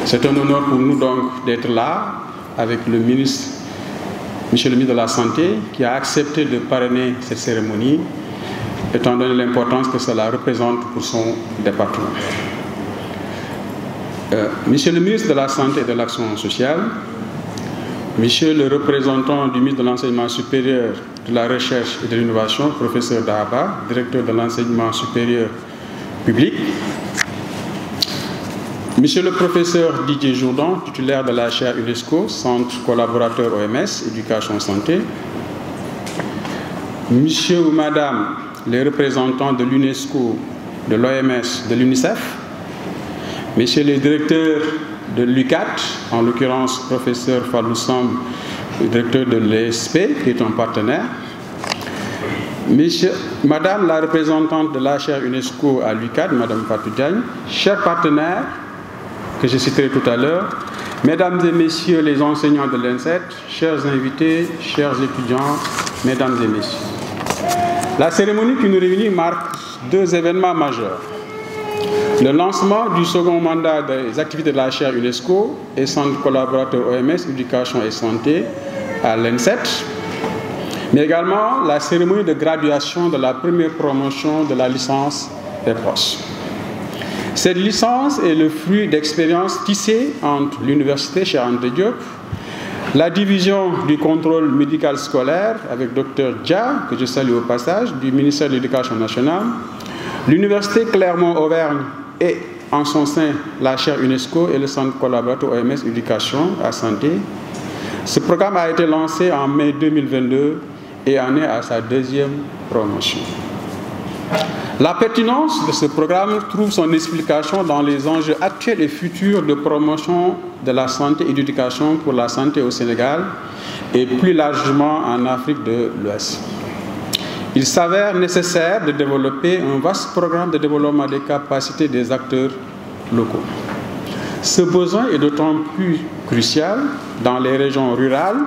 C'est un honneur pour nous donc d'être là avec le ministre, Monsieur le ministre de la Santé, qui a accepté de parrainer cette cérémonie, étant donné l'importance que cela représente pour son département. Monsieur le ministre de la Santé et de l'Action sociale, Monsieur le représentant du ministre de l'Enseignement supérieur, de la Recherche et de l'Innovation, professeur Dahaba, directeur de l'Enseignement supérieur public, Monsieur le professeur Didier Jourdan, titulaire de la chaire UNESCO, centre collaborateur OMS, éducation santé, Monsieur ou Madame les représentants de l'UNESCO, de l'OMS, de l'UNICEF, Messieurs les directeurs de l'UCAT, en l'occurrence professeur Fallou Samb, le directeur de l'ESP, qui est un partenaire, Madame la représentante de la chaire UNESCO à l'UCAT, Madame Fatou Diagne, chers partenaires, que je citerai tout à l'heure, Mesdames et Messieurs les enseignants de l'INSET, chers invités, chers étudiants, Mesdames et Messieurs. La cérémonie qui nous réunit marque deux événements majeurs. Le lancement du second mandat des activités de la chaire UNESCO et centre collaborateur OMS, éducation et santé à l'INSET, mais également la cérémonie de graduation de la première promotion de la licence EPROS. Cette licence est le fruit d'expériences tissées entre l'université Cheikh Anta Diop, la division du contrôle médical scolaire avec Dr Dia, que je salue au passage, du ministère de l'Éducation nationale, l'université Clermont-Auvergne et en son sein la chaire UNESCO et le centre collaborateur OMS éducation à santé. Ce programme a été lancé en mai 2022 et en est à sa deuxième promotion. La pertinence de ce programme trouve son explication dans les enjeux actuels et futurs de promotion de la santé et d'éducation pour la santé au Sénégal et plus largement en Afrique de l'Ouest. Il s'avère nécessaire de développer un vaste programme de développement des capacités des acteurs locaux. Ce besoin est d'autant plus crucial dans les régions rurales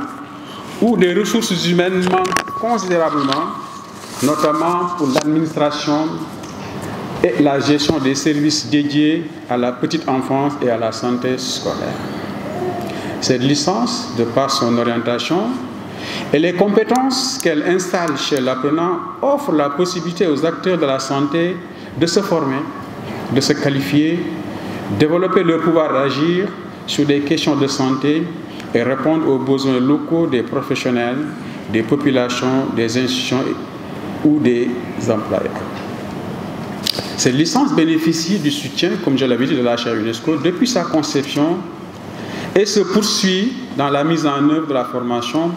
où des ressources humaines manquent considérablement, notamment pour l'administration et la gestion des services dédiés à la petite enfance et à la santé scolaire. Cette licence, de par son orientation et les compétences qu'elle installe chez l'apprenant, offre la possibilité aux acteurs de la santé de se former, de se qualifier, développer leur pouvoir d'agir sur des questions de santé et répondre aux besoins locaux des professionnels, des populations, des institutions ou des employeurs. Cette licence bénéficie du soutien, comme je l'avais dit, de la chaire UNESCO depuis sa conception et se poursuit dans la mise en œuvre de la formation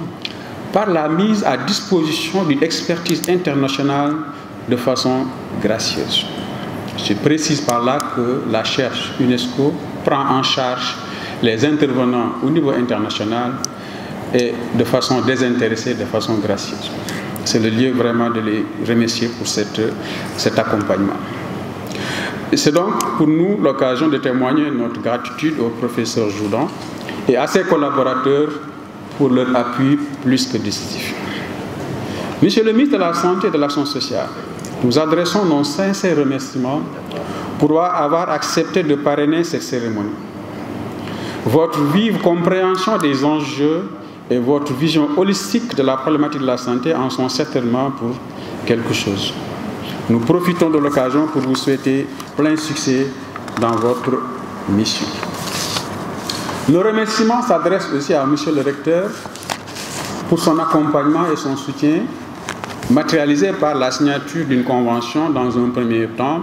par la mise à disposition d'une expertise internationale de façon gracieuse. Je précise par là que la chaire UNESCO prend en charge les intervenants au niveau international et de façon désintéressée, de façon gracieuse. C'est le lieu vraiment de les remercier pour cet accompagnement. C'est donc pour nous l'occasion de témoigner notre gratitude au professeur Jourdan et à ses collaborateurs pour leur appui plus que décisif. Monsieur le ministre de la Santé et de l'Action sociale, nous adressons nos sincères remerciements pour avoir accepté de parrainer cette cérémonie. Votre vive compréhension des enjeux et votre vision holistique de la problématique de la santé en sont certainement pour quelque chose. Nous profitons de l'occasion pour vous souhaiter plein succès dans votre mission. Nos remerciements s'adressent aussi à Monsieur le recteur pour son accompagnement et son soutien, matérialisé par la signature d'une convention dans un premier temps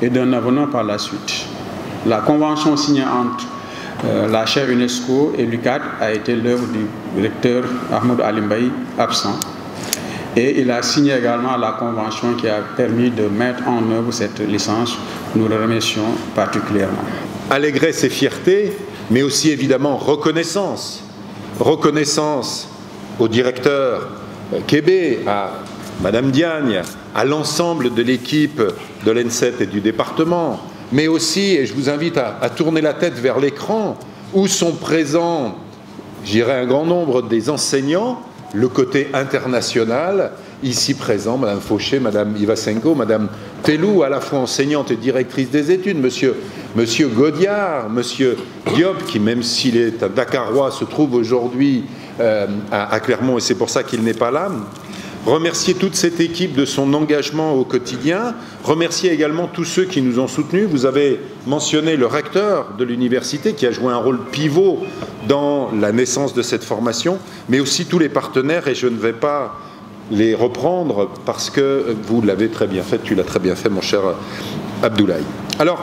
et d'un avenant par la suite. La convention signée entre la chaire UNESCO et l'UCAD a été l'œuvre du recteur Ahmed Alimbaï, absent. Et il a signé également la convention qui a permis de mettre en œuvre cette licence. Nous le remercions particulièrement. Allégresse et fierté, mais aussi évidemment reconnaissance. Reconnaissance au directeur Kébé, à Madame Diagne, à l'ensemble de l'équipe de l'ENSET et du département, mais aussi, et je vous invite à tourner la tête vers l'écran, où sont présents, j'irai un grand nombre des enseignants, le côté international, ici présent, Madame Fauché, Madame Ivasenko, Madame Telou, à la fois enseignante et directrice des études, Monsieur Monsieur Gaudiard, Monsieur Diop, qui même s'il est un Dakarois, se trouve aujourd'hui à Clermont, et c'est pour ça qu'il n'est pas là. Remercier toute cette équipe de son engagement au quotidien. Remercier également tous ceux qui nous ont soutenus. Vous avez mentionné le recteur de l'université qui a joué un rôle pivot dans la naissance de cette formation, mais aussi tous les partenaires, et je ne vais pas les reprendre parce que vous l'avez très bien fait, tu l'as très bien fait mon cher Abdoulaye. Alors,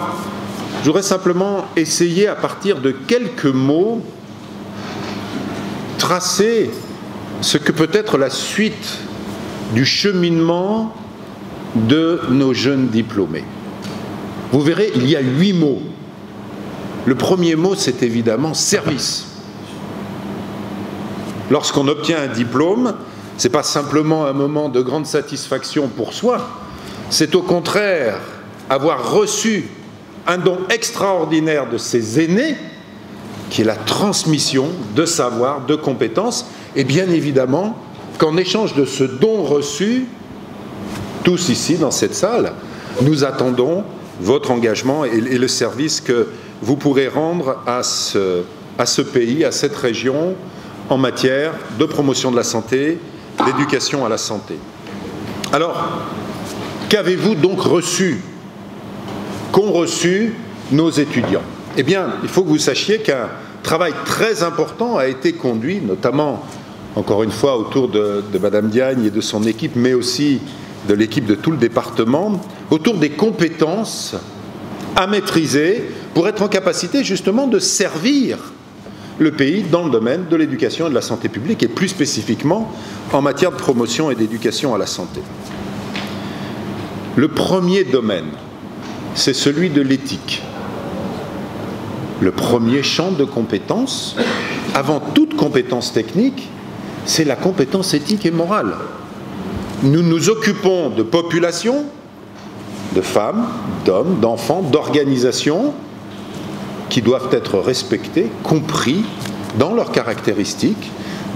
je voudrais simplement essayer à partir de quelques mots tracer ce que peut être la suite du cheminement de nos jeunes diplômés. Vous verrez, il y a 8 mots. Le premier mot, c'est évidemment service. Lorsqu'on obtient un diplôme, ce n'est pas simplement un moment de grande satisfaction pour soi, c'est au contraire avoir reçu un don extraordinaire de ses aînés, qui est la transmission de savoir, de compétences, et bien évidemment qu'en échange de ce don reçu, tous ici dans cette salle, nous attendons votre engagement et le service que vous pourrez rendre à ce pays, à cette région, en matière de promotion de la santé, d'éducation à la santé. Alors, qu'avez-vous donc reçu? Qu'ont reçu nos étudiants? Eh bien, il faut que vous sachiez qu'un travail très important a été conduit, notamment, encore une fois, autour de Madame Diagne et de son équipe, mais aussi de l'équipe de tout le département, autour des compétences à maîtriser pour être en capacité justement de servir le pays dans le domaine de l'éducation et de la santé publique, et plus spécifiquement en matière de promotion et d'éducation à la santé. Le premier domaine, c'est celui de l'éthique. Le premier champ de compétences, avant toute compétence technique, c'est la compétence éthique et morale. Nous nous occupons de populations, de femmes, d'hommes, d'enfants, d'organisations qui doivent être respectés, compris dans leurs caractéristiques,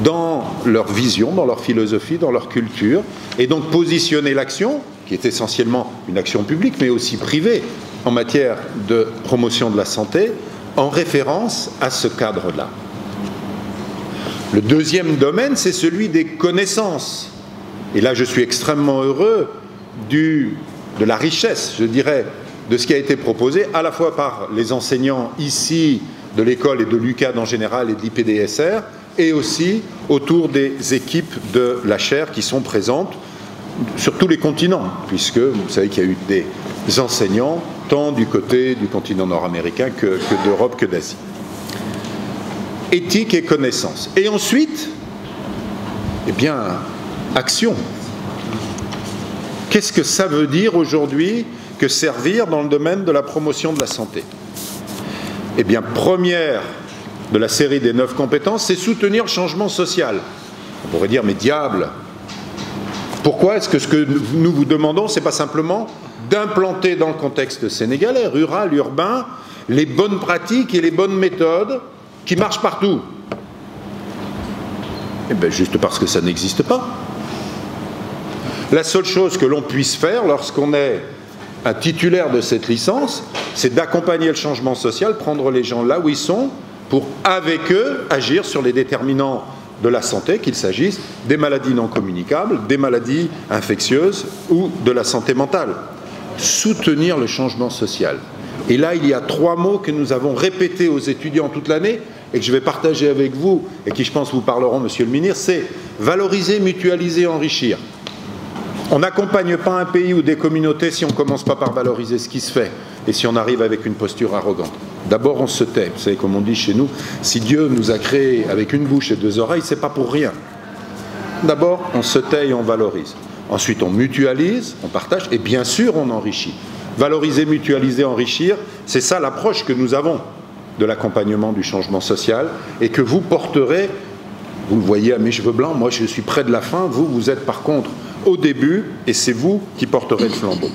dans leur vision, dans leur philosophie, dans leur culture, et donc positionner l'action, qui est essentiellement une action publique, mais aussi privée, en matière de promotion de la santé, en référence à ce cadre-là. Le deuxième domaine, c'est celui des connaissances. Et là, je suis extrêmement heureux de la richesse, je dirais, de ce qui a été proposé, à la fois par les enseignants ici de l'école et de l'UCAD en général et de l'IPDSR, et aussi autour des équipes de la chaire qui sont présentes sur tous les continents, puisque vous savez qu'il y a eu des enseignants tant du côté du continent nord-américain que d'Europe que d'Asie. Éthique et connaissance. Et ensuite, eh bien, action. Qu'est-ce que ça veut dire aujourd'hui que servir dans le domaine de la promotion de la santé? Eh bien, première de la série des 9 compétences, c'est soutenir le changement social. On pourrait dire, mais diable, pourquoi est-ce que ce que nous vous demandons, c'est pas simplement d'implanter dans le contexte sénégalais, rural, urbain, les bonnes pratiques et les bonnes méthodes qui marchent partout? Eh bien, juste parce que ça n'existe pas. La seule chose que l'on puisse faire lorsqu'on est un titulaire de cette licence, c'est d'accompagner le changement social, prendre les gens là où ils sont, pour, avec eux, agir sur les déterminants de la santé, qu'il s'agisse des maladies non communicables, des maladies infectieuses ou de la santé mentale. Soutenir le changement social. Et là, il y a 3 mots que nous avons répétés aux étudiants toute l'année et que je vais partager avec vous et qui, je pense, vous parleront, Monsieur le ministre, c'est valoriser, mutualiser, enrichir. On n'accompagne pas un pays ou des communautés si on ne commence pas par valoriser ce qui se fait et si on arrive avec une posture arrogante. D'abord, on se tait. Vous savez, comme on dit chez nous, si Dieu nous a créés avec une bouche et 2 oreilles, c'est pas pour rien. D'abord, on se tait et on valorise. Ensuite, on mutualise, on partage et bien sûr, on enrichit. Valoriser, mutualiser, enrichir, c'est ça l'approche que nous avons de l'accompagnement du changement social et que vous porterez, vous le voyez à mes cheveux blancs, moi je suis près de la fin, vous êtes par contre au début et c'est vous qui porterez le flambeau.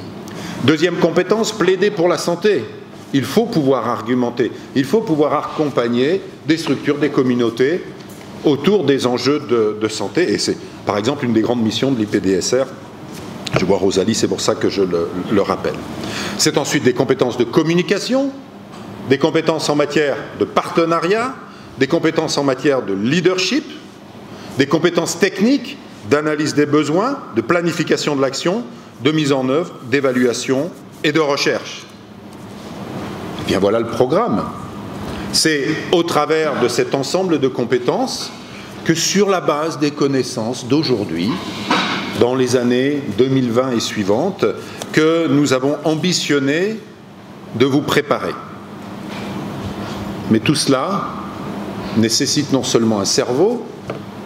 Deuxième compétence, plaider pour la santé. Il faut pouvoir argumenter, il faut pouvoir accompagner des structures, des communautés autour des enjeux de santé et c'est par exemple une des grandes missions de l'IPDSR. Je vois Rosalie, c'est pour ça que je le rappelle. C'est ensuite des compétences de communication, des compétences en matière de partenariat, des compétences en matière de leadership, des compétences techniques d'analyse des besoins, de planification de l'action, de mise en œuvre, d'évaluation et de recherche. Et bien voilà le programme. C'est au travers de cet ensemble de compétences que sur la base des connaissances d'aujourd'hui, dans les années 2020 et suivantes, que nous avons ambitionné de vous préparer. Mais tout cela nécessite non seulement un cerveau,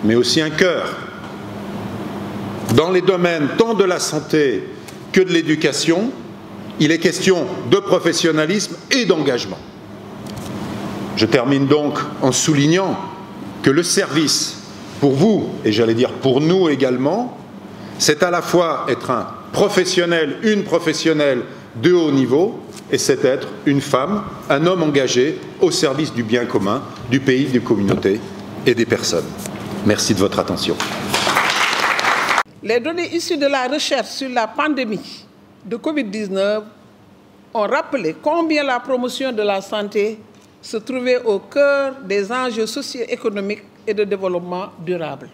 mais aussi un cœur. Dans les domaines tant de la santé que de l'éducation, il est question de professionnalisme et d'engagement. Je termine donc en soulignant que le service, pour vous, et j'allais dire pour nous également, c'est à la fois être un professionnel, une professionnelle de haut niveau, et c'est être une femme, un homme engagé au service du bien commun, du pays, des communautés et des personnes. Merci de votre attention. Les données issues de la recherche sur la pandémie de Covid-19 ont rappelé combien la promotion de la santé se trouvait au cœur des enjeux socio-économiques et de développement durable.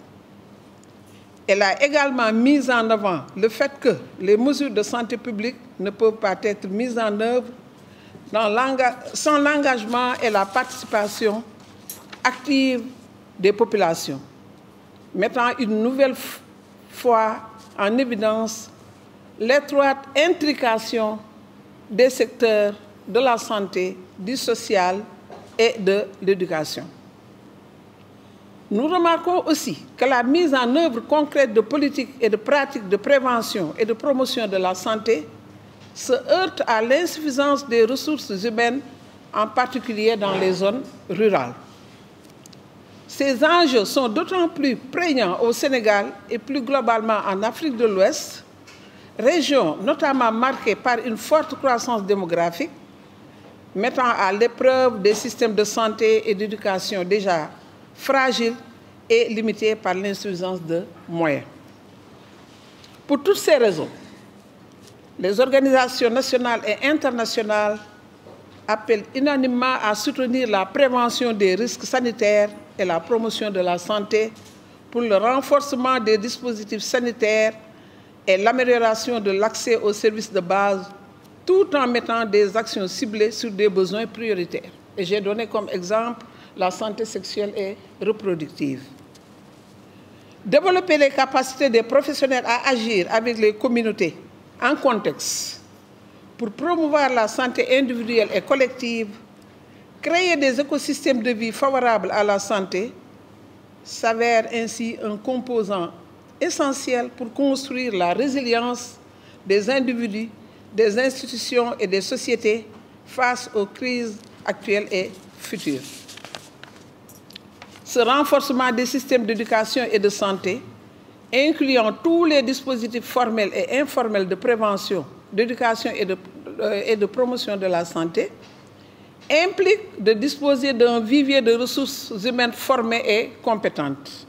Elle a également mis en avant le fait que les mesures de santé publique ne peuvent pas être mises en œuvre sans l'engagement et la participation active des populations, mettant une nouvelle fois en évidence l'étroite intrication des secteurs de la santé, du social et de l'éducation. Nous remarquons aussi que la mise en œuvre concrète de politiques et de pratiques de prévention et de promotion de la santé se heurte à l'insuffisance des ressources humaines, en particulier dans les zones rurales. Ces enjeux sont d'autant plus prégnants au Sénégal et plus globalement en Afrique de l'Ouest, région notamment marquée par une forte croissance démographique, mettant à l'épreuve des systèmes de santé et d'éducation déjà fragiles et limités par l'insuffisance de moyens. Pour toutes ces raisons, les organisations nationales et internationales appellent unanimement à soutenir la prévention des risques sanitaires et la promotion de la santé pour le renforcement des dispositifs sanitaires et l'amélioration de l'accès aux services de base, tout en mettant des actions ciblées sur des besoins prioritaires. Et j'ai donné comme exemple la santé sexuelle et reproductive. Développer les capacités des professionnels à agir avec les communautés en contexte pour promouvoir la santé individuelle et collective, créer des écosystèmes de vie favorables à la santé, s'avère ainsi un composant essentiel pour construire la résilience des individus, des institutions et des sociétés face aux crises actuelles et futures. Ce renforcement des systèmes d'éducation et de santé, incluant tous les dispositifs formels et informels de prévention, d'éducation et de promotion de la santé, implique de disposer d'un vivier de ressources humaines formées et compétentes.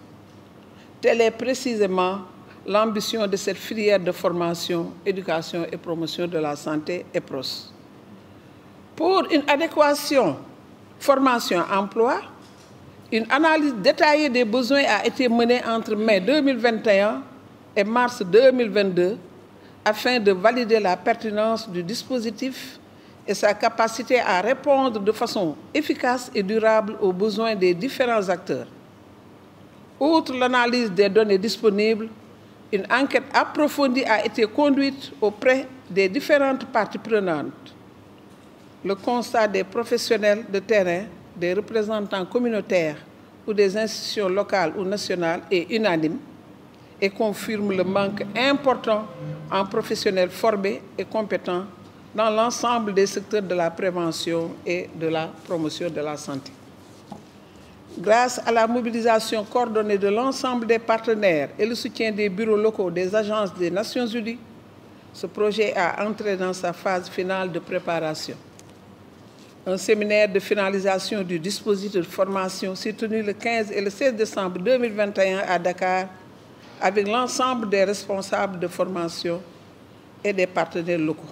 Telle est précisément l'ambition de cette filière de formation, éducation et promotion de la santé EPROS. Pour une adéquation formation-emploi, une analyse détaillée des besoins a été menée entre mai 2021 et mars 2022 afin de valider la pertinence du dispositif et sa capacité à répondre de façon efficace et durable aux besoins des différents acteurs. Outre l'analyse des données disponibles, une enquête approfondie a été conduite auprès des différentes parties prenantes. Le constat des professionnels de terrain, des représentants communautaires ou des institutions locales ou nationales est unanime et confirme le manque important en professionnels formés et compétents dans l'ensemble des secteurs de la prévention et de la promotion de la santé. Grâce à la mobilisation coordonnée de l'ensemble des partenaires et le soutien des bureaux locaux des agences des Nations Unies, ce projet a entré dans sa phase finale de préparation. Un séminaire de finalisation du dispositif de formation s'est tenu le 15 et le 16 décembre 2021 à Dakar avec l'ensemble des responsables de formation et des partenaires locaux.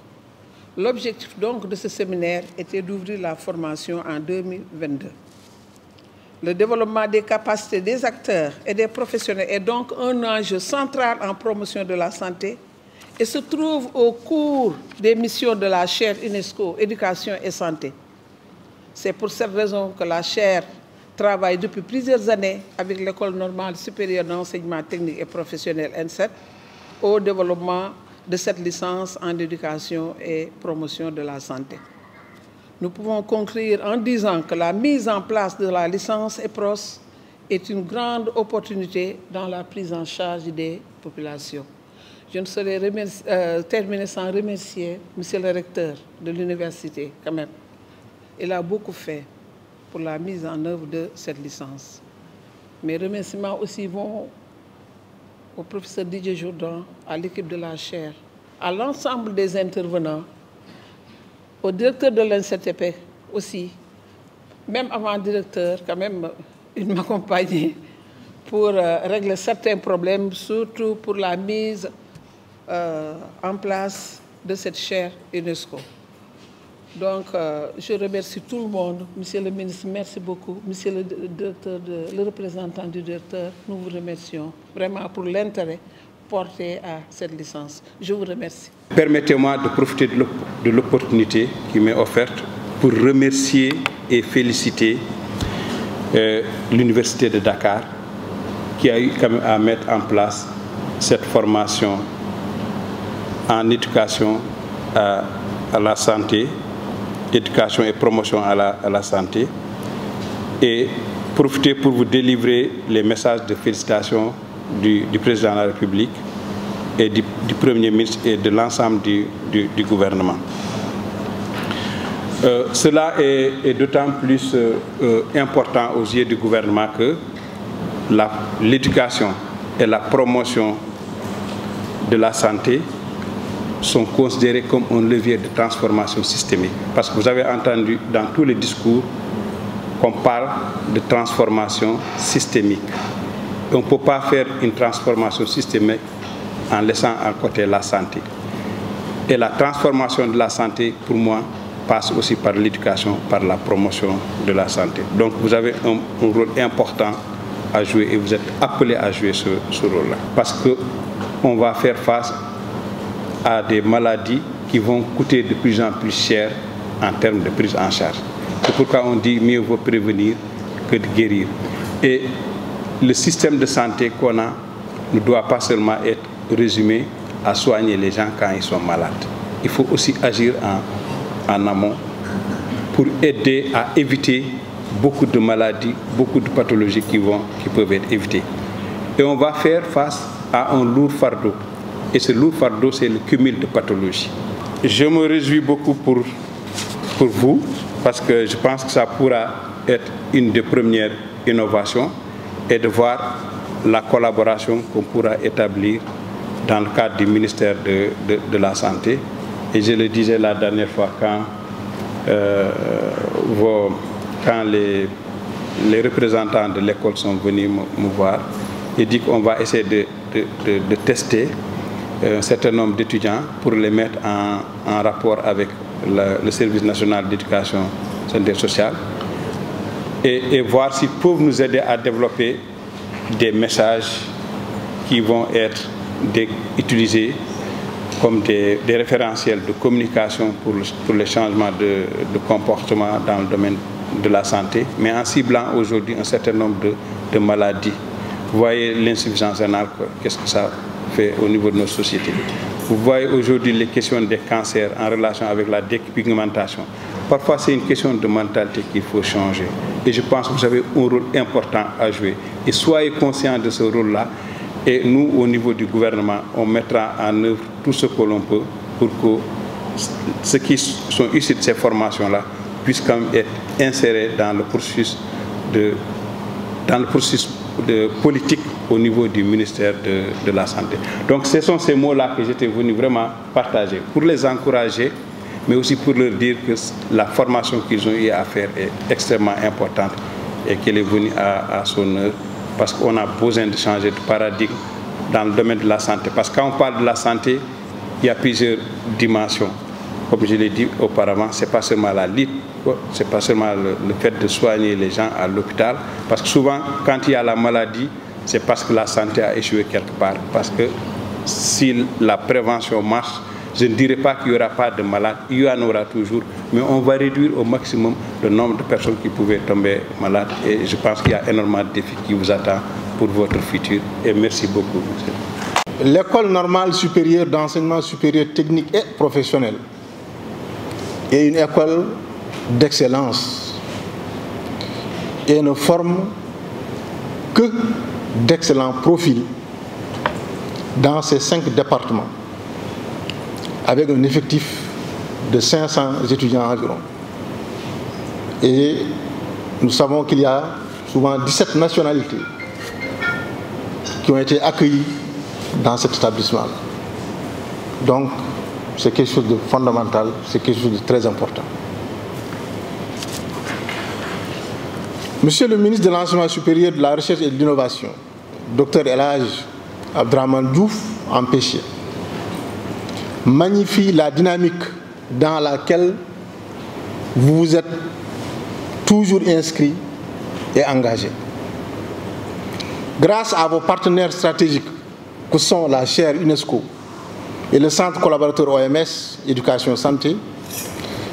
L'objectif donc de ce séminaire était d'ouvrir la formation en 2022. Le développement des capacités des acteurs et des professionnels est donc un enjeu central en promotion de la santé et se trouve au cours des missions de la chaire UNESCO Éducation et Santé. C'est pour cette raison que la chaire travaille depuis plusieurs années avec l'École normale supérieure d'enseignement technique et professionnel N7 au développement de cette licence en éducation et promotion de la santé. Nous pouvons conclure en disant que la mise en place de la licence EPROS est une grande opportunité dans la prise en charge des populations. Je ne saurais terminer sans remercier M. le recteur de l'université quand même. Il a beaucoup fait pour la mise en œuvre de cette licence. Mes remerciements aussi vont au professeur Didier Jourdan, à l'équipe de la chaire, à l'ensemble des intervenants, au directeur de l'NCTP aussi, même avant directeur, quand même, il m'accompagnait pour régler certains problèmes, surtout pour la mise en place de cette chaire UNESCO. Donc, je remercie tout le monde. Monsieur le ministre, merci beaucoup. Monsieur le directeur, le représentant du directeur, nous vous remercions vraiment pour l'intérêt porté à cette licence. Je vous remercie. Permettez-moi de profiter de l'opportunité qui m'est offerte pour remercier et féliciter l'Université de Dakar qui a eu quand même à mettre en place cette formation en éducation à la santé, éducation et promotion à la santé, et profiter pour vous délivrer les messages de félicitations du président de la République et du Premier ministre et de l'ensemble du gouvernement. Cela est d'autant plus important aux yeux du gouvernement que l'éducation et la promotion de la santé sont considérés comme un levier de transformation systémique. Parce que vous avez entendu dans tous les discours qu'on parle de transformation systémique. On ne peut pas faire une transformation systémique en laissant à côté la santé. Et la transformation de la santé, pour moi, passe aussi par l'éducation, par la promotion de la santé. Donc vous avez un rôle important à jouer et vous êtes appelés à jouer ce rôle-là. Parce qu'on va faire face à des maladies qui vont coûter de plus en plus cher en termes de prise en charge. C'est pourquoi on dit mieux vaut prévenir que de guérir. Et le système de santé qu'on a ne doit pas seulement être résumé à soigner les gens quand ils sont malades. Il faut aussi agir en amont pour aider à éviter beaucoup de maladies, beaucoup de pathologies qui peuvent être évitées. Et on va faire face à un lourd fardeau. Et ce lourd fardeau, c'est le cumul de pathologies. Je me réjouis beaucoup pour vous, parce que je pense que ça pourra être une des premières innovations et de voir la collaboration qu'on pourra établir dans le cadre du ministère de la Santé. Et je le disais la dernière fois quand les représentants de l'école sont venus me voir et dit qu'on va essayer de tester un certain nombre d'étudiants pour les mettre en rapport avec le service national d'éducation sanitaire sociale et voir s'ils peuvent nous aider à développer des messages qui vont être utilisés comme des référentiels de communication pour les changements de comportement dans le domaine de la santé, mais en ciblant aujourd'hui un certain nombre de maladies. Vous voyez l'insuffisance rénale, qu'est-ce que ça fait au niveau de nos sociétés. Vous voyez aujourd'hui les questions des cancers en relation avec la dépigmentation. Parfois, c'est une question de mentalité qu'il faut changer. Et je pense que vous avez un rôle important à jouer. Et soyez conscients de ce rôle-là. Et nous, au niveau du gouvernement, on mettra en œuvre tout ce que l'on peut pour que ceux qui sont issus de ces formations-là puissent quand même être insérés dans le processus de politique au niveau du ministère de la Santé. Donc ce sont ces mots-là que j'étais venu vraiment partager pour les encourager, mais aussi pour leur dire que la formation qu'ils ont eu à faire est extrêmement importante et qu'elle est venue à son heure, parce qu'on a besoin de changer de paradigme dans le domaine de la santé. Parce que quand on parle de la santé, il y a plusieurs dimensions. comme je l'ai dit auparavant, ce n'est pas seulement la lutte, ce n'est pas seulement le fait de soigner les gens à l'hôpital, parce que souvent, quand il y a la maladie, c'est parce que la santé a échoué quelque part. Parce que si la prévention marche, je ne dirais pas qu'il n'y aura pas de malades, il y en aura toujours, mais on va réduire au maximum le nombre de personnes qui pouvaient tomber malades. Et je pense qu'il y a énormément de défis qui vous attendent pour votre futur. Et merci beaucoup. L'école normale supérieure d'enseignement supérieur technique et professionnel est une école d'excellence et ne forme que d'excellents profils dans ces 5 départements, avec un effectif de 500 étudiants environ. Et nous savons qu'il y a souvent 17 nationalités qui ont été accueillies dans cet établissement. Donc, c'est quelque chose de fondamental, c'est quelque chose de très important. Monsieur le ministre de l'Enseignement supérieur, de la Recherche et de l'Innovation, Dr El Hadj Abdrahmane Diouf, empêché, magnifie la dynamique dans laquelle vous vous êtes toujours inscrit et engagé. Grâce à vos partenaires stratégiques que sont la chaire UNESCO et le centre collaborateur OMS, Éducation Santé,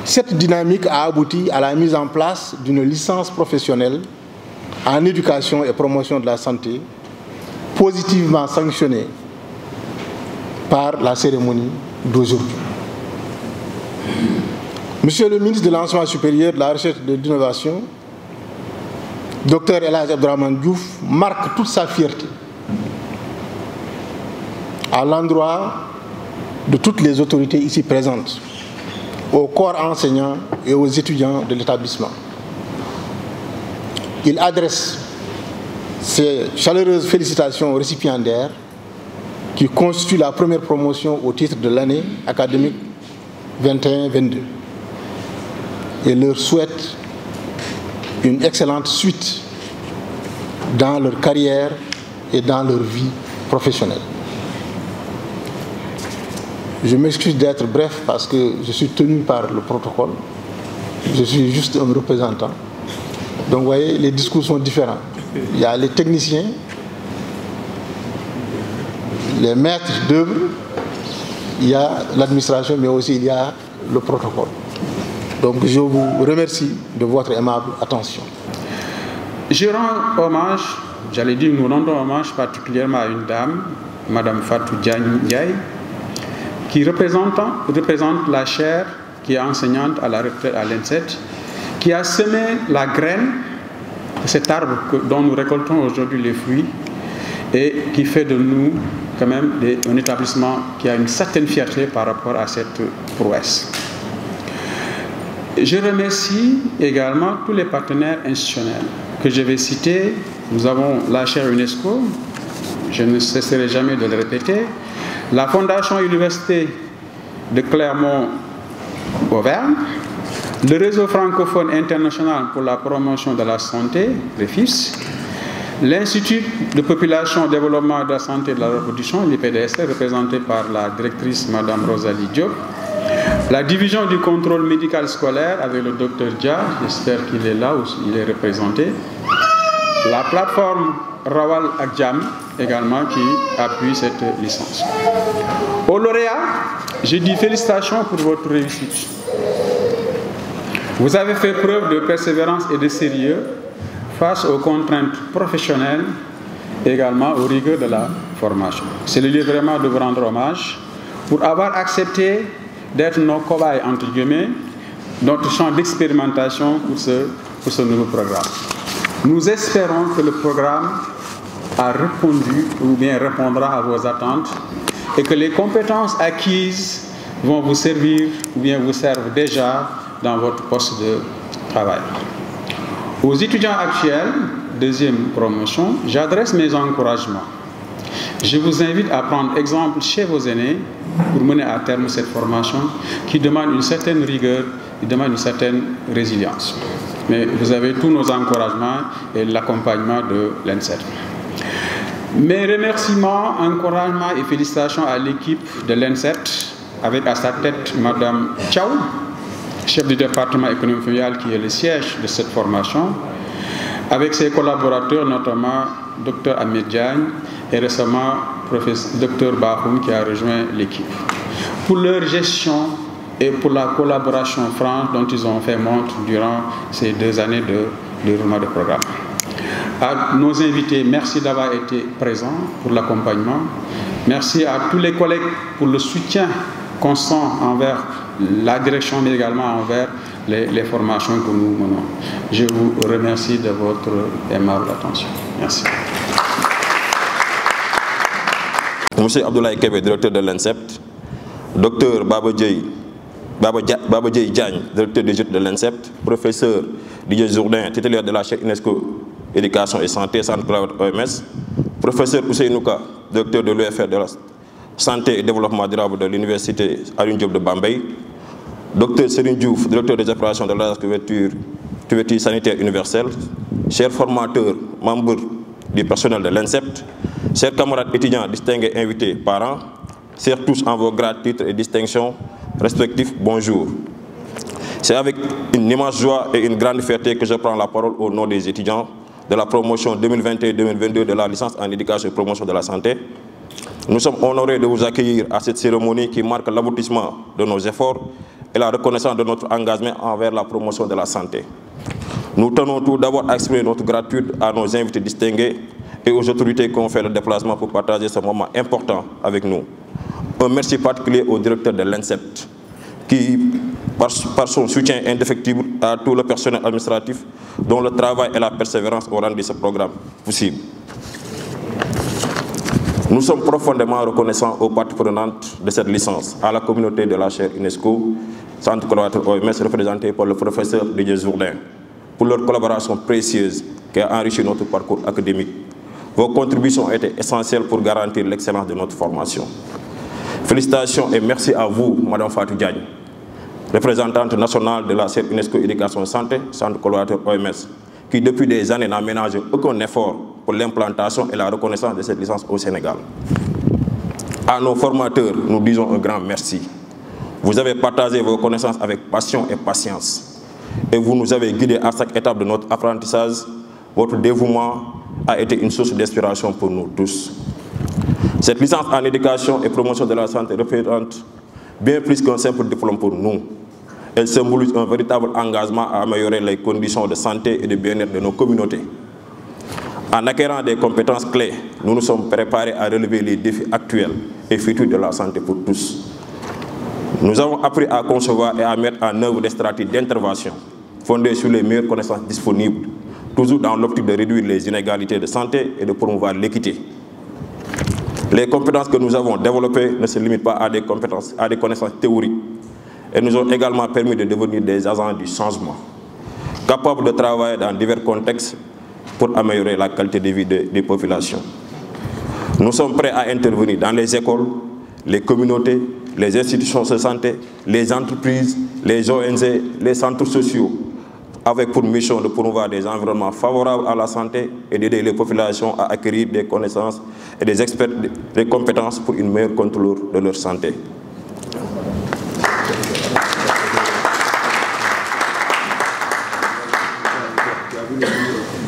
cette dynamique a abouti à la mise en place d'une licence professionnelle en éducation et promotion de la santé, positivement sanctionnée par la cérémonie d'aujourd'hui. Monsieur le ministre de l'Enseignement supérieur, de la Recherche et de l'Innovation, Dr El Hadj Abdrahmane Diouf, marque toute sa fierté à l'endroit de toutes les autorités ici présentes, au corps enseignant et aux étudiants de l'établissement. Il adresse ses chaleureuses félicitations aux récipiendaires qui constituent la première promotion au titre de l'année académique 21-22 et leur souhaite une excellente suite dans leur carrière et dans leur vie professionnelle. Je m'excuse d'être bref parce que je suis tenu par le protocole. Je suis juste un représentant. Donc vous voyez, les discours sont différents. Il y a les techniciens, les maîtres d'œuvre, il y a l'administration, mais aussi il y a le protocole. Donc je vous remercie de votre aimable attention. Je rends hommage, j'allais dire nous rendons hommage particulièrement à une dame, Madame Fatou Diagne Ndiaye, qui représente la chaire, qui est enseignante à la retraite à l'ENSET, qui a semé la graine de cet arbre dont nous récoltons aujourd'hui les fruits et qui fait de nous quand même un établissement qui a une certaine fierté par rapport à cette prouesse. Je remercie également tous les partenaires institutionnels que je vais citer. Nous avons la chaire UNESCO, je ne cesserai jamais de le répéter, la Fondation Université de Clermont-Auvergne, le réseau francophone international pour la promotion de la santé, REFIS, l'Institut de population, développement de la santé et de la reproduction, l'IPDSR, représenté par la directrice Mme Rosalie Diop, la division du contrôle médical scolaire avec le Dr Dia, j'espère qu'il est là où il est représenté, la plateforme Rawal Akjam également qui appuie cette licence. Aux lauréats, je dis félicitations pour votre réussite. Vous avez fait preuve de persévérance et de sérieux face aux contraintes professionnelles et également aux rigueurs de la formation. C'est le lieu vraiment de vous rendre hommage pour avoir accepté d'être nos cobayes, entre guillemets, notre champ d'expérimentation pour ce nouveau programme. Nous espérons que le programme a répondu ou bien répondra à vos attentes et que les compétences acquises vont vous servir ou bien vous servent déjà dans votre poste de travail. Aux étudiants actuels, deuxième promotion, j'adresse mes encouragements. Je vous invite à prendre exemple chez vos aînés pour mener à terme cette formation qui demande une certaine rigueur, qui demande une certaine résilience. Mais vous avez tous nos encouragements et l'accompagnement de l'ENSET. Mes remerciements, encouragements et félicitations à l'équipe de l'ENSET, avec à sa tête Madame Tchao, chef du département économique familial qui est le siège de cette formation, avec ses collaborateurs, notamment Dr Ahmed Diagne et récemment Dr Bahoum qui a rejoint l'équipe, pour leur gestion et pour la collaboration franche dont ils ont fait montre durant ces 2 années de déroulement de programme. À nos invités, merci d'avoir été présents pour l'accompagnement. Merci à tous les collègues pour le soutien constant envers la direction, mais également envers les formations que nous menons. Je vous remercie de votre aimable attention. Merci. Monsieur Abdoulaye Kébé, directeur de l'INSEPT, Dr Baba Dieye Diagne, directeur des études de l'INSEPT, professeur Didier Jourdain, titulaire de la chaire UNESCO Éducation et Santé, Centre OMS, professeur Ousseinouka, directeur de l'UFR de la Santé et Développement durable de l'Université Alioune Diop de Bambey, Dr Serigne Diouf, directeur des opérations de la couverture sanitaire universelle, chers formateurs, membres du personnel de l'INSEPT, chers camarades étudiants, distingués invités, parents, chers tous en vos grades, titres et distinctions respectifs, bonjour. C'est avec une immense joie et une grande fierté que je prends la parole au nom des étudiants de la promotion 2021-2022 de la licence en éducation et promotion de la santé. Nous sommes honorés de vous accueillir à cette cérémonie qui marque l'aboutissement de nos efforts et la reconnaissance de notre engagement envers la promotion de la santé. Nous tenons tout d'abord à exprimer notre gratitude à nos invités distingués et aux autorités qui ont fait le déplacement pour partager ce moment important avec nous. Un merci particulier au directeur de l'INSEPT qui, par son soutien indéfectible à tout le personnel administratif dont le travail et la persévérance ont rendu ce programme possible. Nous sommes profondément reconnaissants aux parties prenantes de cette licence, à la communauté de la chaire UNESCO, Centre collaborateur OMS représenté par le professeur Didier Jourdain, pour leur collaboration précieuse qui a enrichi notre parcours académique. Vos contributions ont été essentielles pour garantir l'excellence de notre formation. Félicitations et merci à vous, Madame Fatou Diagne, représentante nationale de la chaire UNESCO Éducation et Santé, Centre collaborateur OMS, qui depuis des années n'a ménagé aucun effort pour l'implantation et la reconnaissance de cette licence au Sénégal. À nos formateurs, nous disons un grand merci. Vous avez partagé vos connaissances avec passion et patience. Et vous nous avez guidés à chaque étape de notre apprentissage. Votre dévouement a été une source d'inspiration pour nous tous. Cette licence en éducation et promotion de la santé représente bien plus qu'un simple diplôme pour nous. Elle symbolise un véritable engagement à améliorer les conditions de santé et de bien-être de nos communautés. En acquérant des compétences clés, nous nous sommes préparés à relever les défis actuels et futurs de la santé pour tous. Nous avons appris à concevoir et à mettre en œuvre des stratégies d'intervention fondées sur les meilleures connaissances disponibles, toujours dans l'optique de réduire les inégalités de santé et de promouvoir l'équité. Les compétences que nous avons développées ne se limitent pas à des connaissances théoriques et nous ont également permis de devenir des agents du changement, capables de travailler dans divers contextes pour améliorer la qualité de vie des populations. Nous sommes prêts à intervenir dans les écoles, les communautés, les institutions de santé, les entreprises, les ONG, les centres sociaux, avec pour mission de promouvoir des environnements favorables à la santé et d'aider les populations à acquérir des connaissances et des compétences pour une meilleure contrôle de leur santé.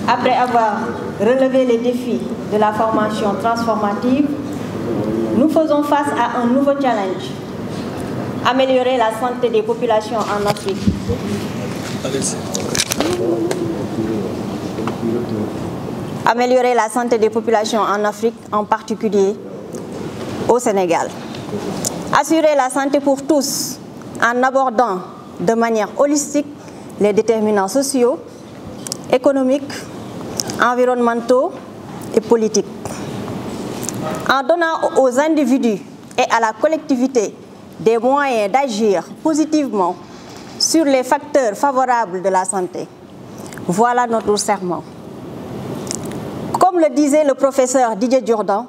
Après avoir relevé les défis de la formation transformative, nous faisons face à un nouveau challenge. Améliorer la santé des populations en Afrique. Améliorer la santé des populations en Afrique, en particulier au Sénégal. Assurer la santé pour tous en abordant de manière holistique les déterminants sociaux, économiques, environnementaux et politiques. En donnant aux individus et à la collectivité des moyens d'agir positivement sur les facteurs favorables de la santé. Voilà notre serment. Comme le disait le professeur Didier Jourdain,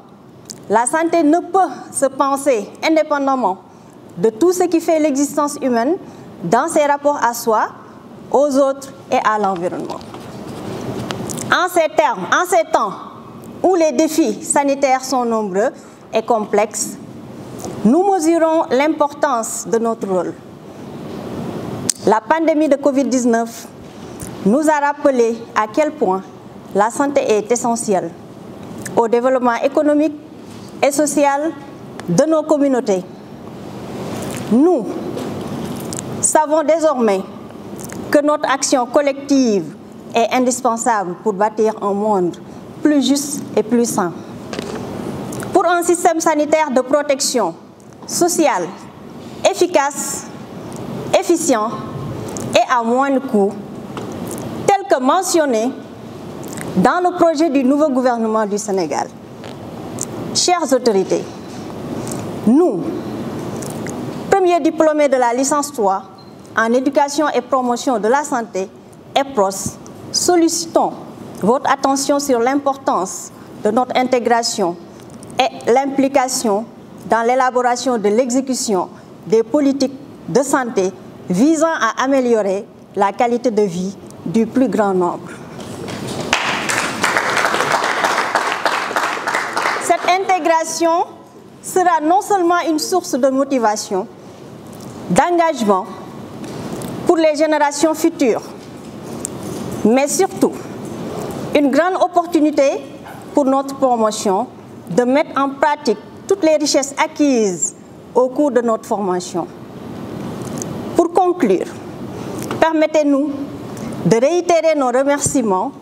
la santé ne peut se penser indépendamment de tout ce qui fait l'existence humaine dans ses rapports à soi, aux autres et à l'environnement. En ces termes, en ces temps où les défis sanitaires sont nombreux et complexes, nous mesurons l'importance de notre rôle. La pandémie de Covid-19 nous a rappelé à quel point la santé est essentielle au développement économique et social de nos communautés. Nous savons désormais que notre action collective est indispensable pour bâtir un monde plus juste et plus sain. Pour un système sanitaire de protection sociale efficace, efficient et à moindre coût, tel que mentionné dans le projet du nouveau gouvernement du Sénégal. Chères autorités, nous, premiers diplômés de la licence 3 en éducation et promotion de la santé, EPROS, sollicitons votre attention sur l'importance de notre intégration et l'implication dans l'élaboration de l'exécution des politiques de santé visant à améliorer la qualité de vie du plus grand nombre. Cette intégration sera non seulement une source de motivation, d'engagement pour les générations futures, mais surtout une grande opportunité pour notre promotion de mettre en pratique toutes les richesses acquises au cours de notre formation. Pour conclure, permettez-nous de réitérer nos remerciements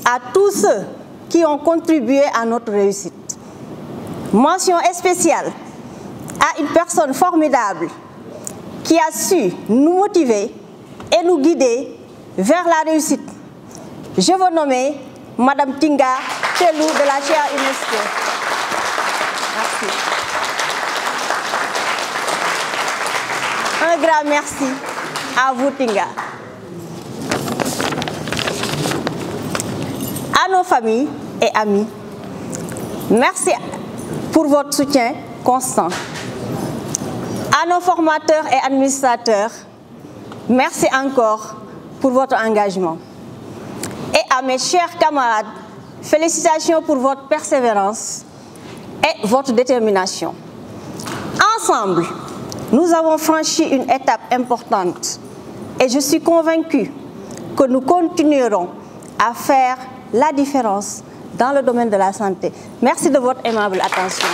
à tous ceux qui ont contribué à notre réussite. Mention spéciale à une personne formidable qui a su nous motiver et nous guider vers la réussite. Je veux nommer Madame Tinga Chelou de la chaire UNESCO. Merci. Un grand merci à vous, Tinga. À nos familles et amis, merci pour votre soutien constant. À nos formateurs et administrateurs, merci encore pour votre engagement. Et à mes chers camarades, félicitations pour votre persévérance et votre détermination. Ensemble, nous avons franchi une étape importante et je suis convaincue que nous continuerons à faire la différence dans le domaine de la santé. Merci de votre aimable attention.